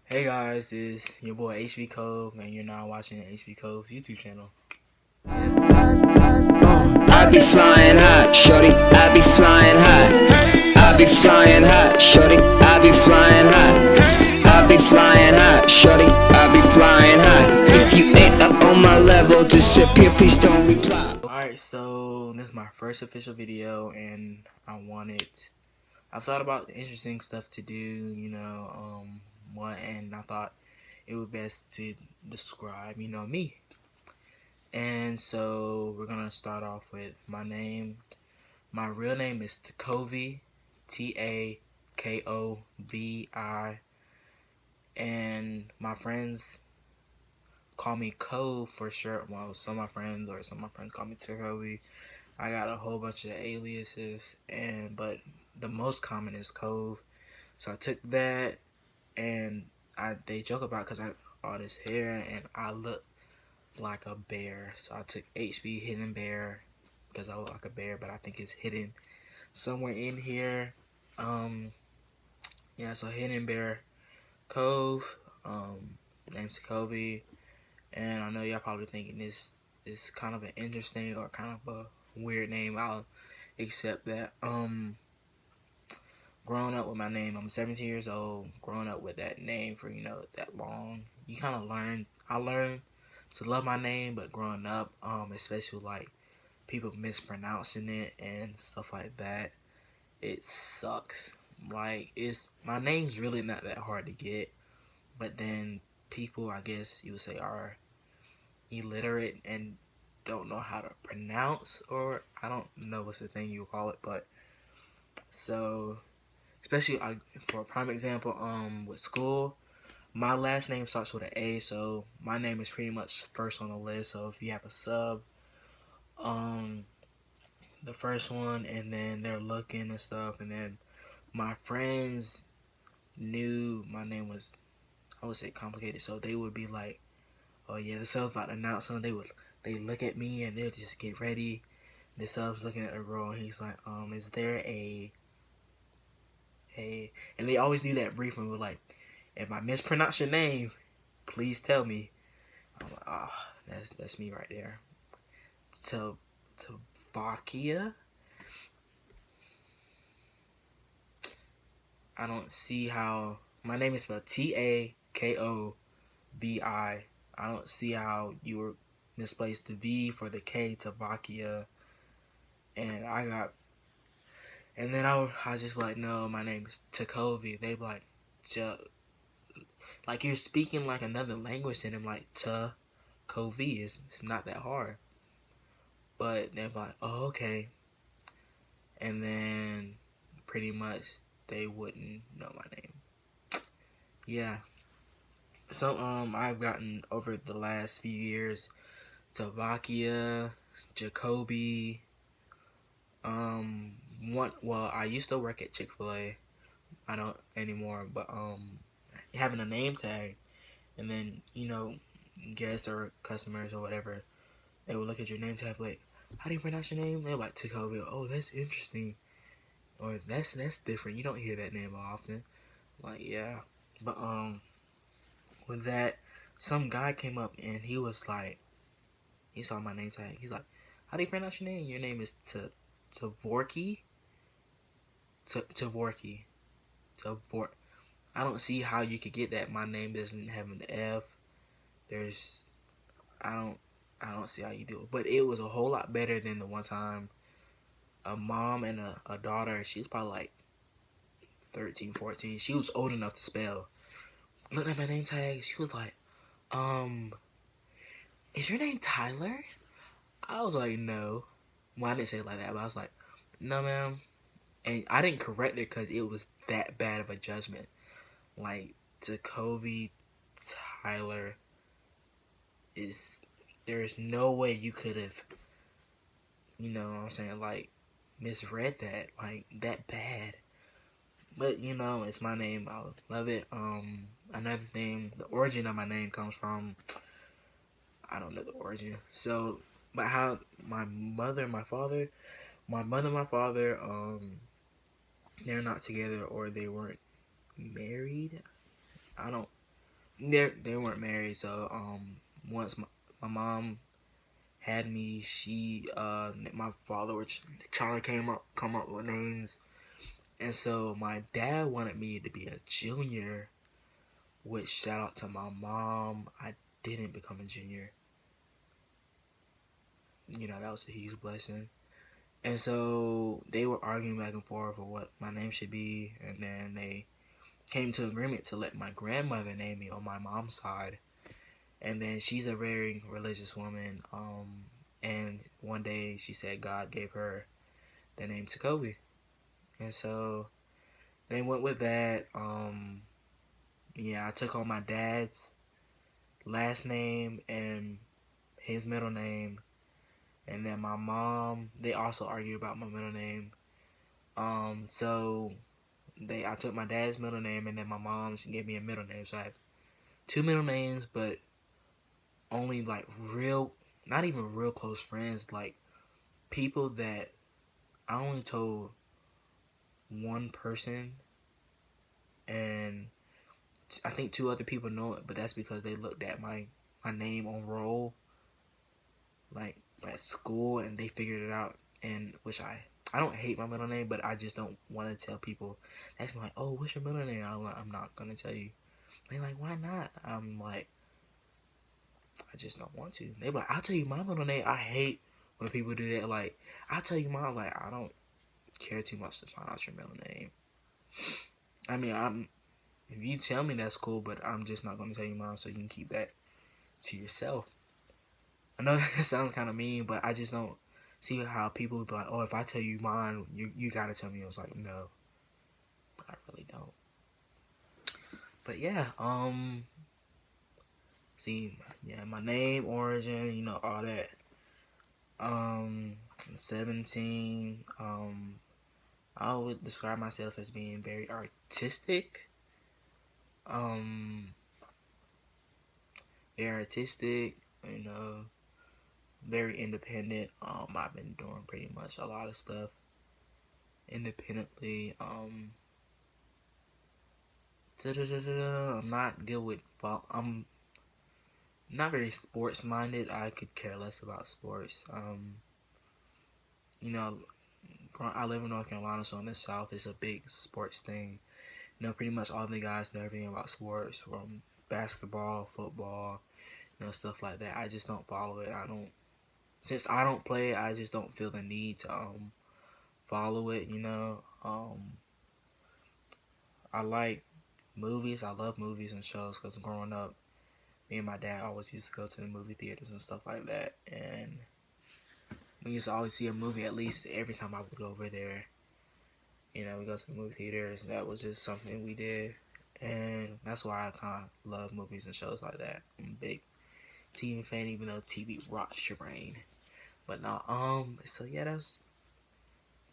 Hey guys, it's your boy HB Cove, and you're now watching HB Cove's YouTube channel. I be flying high, shorty. I be flying high. I be flying high, shorty. I be flying high. I be flying high, shorty. I be flying high. If you ain't up on my level, disappear, please don't reply. Alright, so this is my first official video, and I've thought about interesting stuff to do, and I thought it would best to describe, me. And so we're gonna start off with my name. My real name is Takovi, Takovi, and my friends call me Cove for short. Well, some of my friends call me Takovi. I got a whole bunch of aliases, but the most common is Cove. So I took that, and they joke about because I got all this hair and I look like a bear. So I took HB Hidden Bear because I look like a bear, but I think it's hidden somewhere in here. Yeah, so Hidden Bear Cove. Name's Kobe, and I know y'all probably thinking this is kind of an interesting or kind of a weird name. I'll accept that. Growing up with my name, I'm 17 years old. Growing up with that name for that long, you kind of learn. I learned to love my name, but growing up, especially like people mispronouncing it and stuff like that, it sucks. Like my name's really not that hard to get, but then people, I guess you would say, are illiterate and don't know how to pronounce, or I don't know what's the thing you would call it, but so especially for a prime example, with school, my last name starts with an A, so my name is pretty much first on the list. So if you have a sub, um, the first one, and then they're looking and stuff, and then my friends knew my name was, I would say, complicated, so they would be like, "Oh yeah, the sub's about to announce something." They look at me and they'll just get ready. The sub's looking at the girl and he's like, is there a, and they always do that briefing with like, if I mispronounce your name, please tell me. I'm like, that's me right there. To Vakia. I don't see how my name is spelled Takovi. I don't see how you were misplaced the V for the K to Vakia. And and then I just be like, no, my name is Takovi. They be like, like you're speaking like another language to them, like Takovi. It's not that hard. But they're like, oh, okay. And then pretty much they wouldn't know my name. Yeah. So I've gotten over the last few years Tavakia, Jacoby. I used to work at Chick-fil-A. I don't anymore, but having a name tag, and then guests or customers or whatever, they would look at your name tag like, how do you pronounce your name? They're like Jacoby. Oh, that's interesting. Or that's different. You don't hear that name often. Like, yeah. But with that, some guy came up and he was like, he saw my name tag. He's like, how do you pronounce your name? Your name is Tavorki. Tavorki. Tavor. I don't see how you could get that. My name doesn't have an F. There's, I don't see how you do it. But it was a whole lot better than the one time a mom and a daughter. She was probably like 13, 14. She was old enough to spell. Looked at my name tag. She was like, is your name Tyler? I was like, no. Well, I didn't say it like that, but I was like, no, ma'am. And I didn't correct it because it was that bad of a judgment. Like, Jacoby Tyler there's no way you could have, what I'm saying, like, misread that, like, that bad. But, it's my name. I love it. Another thing, the origin of my name comes from, I don't know the origin. So, but how my mother and my father, they're not together or they weren't married. I don't they weren't married. So once my mom had me, she my father was trying to come up with names, and so my dad wanted me to be a junior. Which, shout out to my mom, I didn't become a junior. You know, that was a huge blessing. And so they were arguing back and forth for what my name should be, and then they came to agreement to let my grandmother name me on my mom's side. And then she's a very religious woman. And one day she said God gave her the name Takobi. And so they went with that. Yeah, I took on my dad's last name and his middle name. And then my mom, they also argued about my middle name. So I took my dad's middle name, and then my mom, she gave me a middle name. So I have two middle names, but only like not even real close friends, like people that I only told one person, and I think two other people know it, but that's because they looked at my name on roll, like at school, and they figured it out. And which I don't hate my middle name, but I just don't want to tell people. They ask me like, "Oh, what's your middle name?" I'm not gonna tell you. They like, "Why not?" I'm like, I just don't want to. They be like, "I'll tell you my middle name." I hate when people do that. Like, I'll tell you mine. Like, I don't care too much to find out your middle name. I mean, if you tell me, that's cool, but I'm just not gonna tell you mine, so you can keep that to yourself. I know that sounds kind of mean, but I just don't see how people would be like, "Oh, if I tell you mine, you gotta tell me." I was like, no, I really don't. But yeah, see, yeah, my name, origin, you know, all that. 17. I would describe myself as being very artistic. Very artistic, you know, very independent. I've been doing pretty much a lot of stuff independently. I'm not good with I'm not very sports minded. I could care less about sports. You know, I live in North Carolina, so in the South, it's a big sports thing. You know, pretty much all the guys know everything about sports, from basketball, football, you know, stuff like that. I just don't follow it. Since I don't play it, I just don't feel the need to follow it. You know, I like movies. I love movies and shows because growing up, me and my dad always used to go to the movie theaters and stuff like that, and we used to always see a movie at least every time I would go over there. You know, we go to the movie theaters. That was just something we did, and that's why I kind of love movies and shows like that. I'm a big TV fan, even though TV rots your brain. But no, so yeah, that's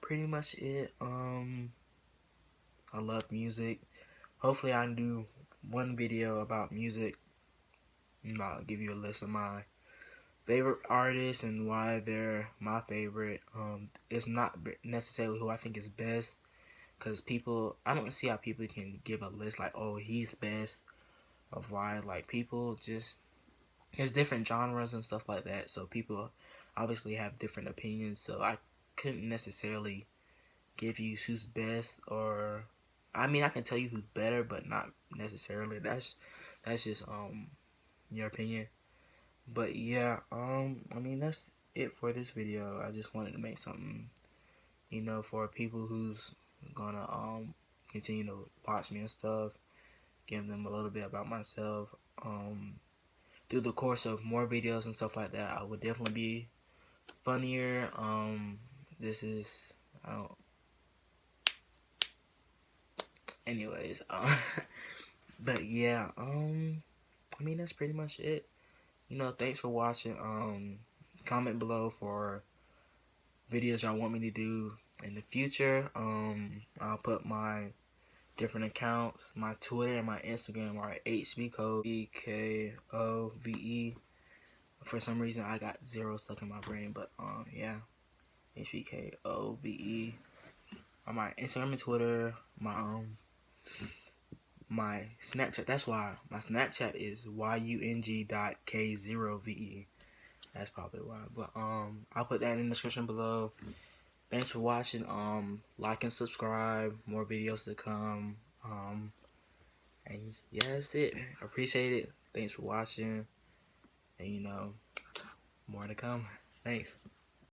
pretty much it. I love music. Hopefully, I can do one video about music. I'll give you a list of my favorite artists and why they're my favorite. It's not necessarily who I think is best, because I don't see how people can give a list like, oh, he's best, of why. Like, people just, there's different genres and stuff like that, so people obviously have different opinions, so I couldn't necessarily give you who's best, or I mean, I can tell you who's better, but not necessarily. That's just your opinion. But yeah, I mean, that's it for this video. I just wanted to make something, you know, for people who's gonna continue to watch me and stuff, give them a little bit about myself. Through the course of more videos and stuff like that, I would definitely be funnier. This is, anyways, but yeah, I mean, that's pretty much it. You know, thanks for watching. Comment below for videos y'all want me to do in the future. I'll put my different accounts. My Twitter and my Instagram are HBKove, BKOVE. For some reason, I got 0 stuck in my brain, but yeah, HBKOVE. On my Instagram and Twitter, my Snapchat. That's why my Snapchat is yung.k0ve. That's probably why. But I'll put that in the description below. Thanks for watching. Like and subscribe. More videos to come. And yeah, that's it. I appreciate it. Thanks for watching. And more to come. Thanks.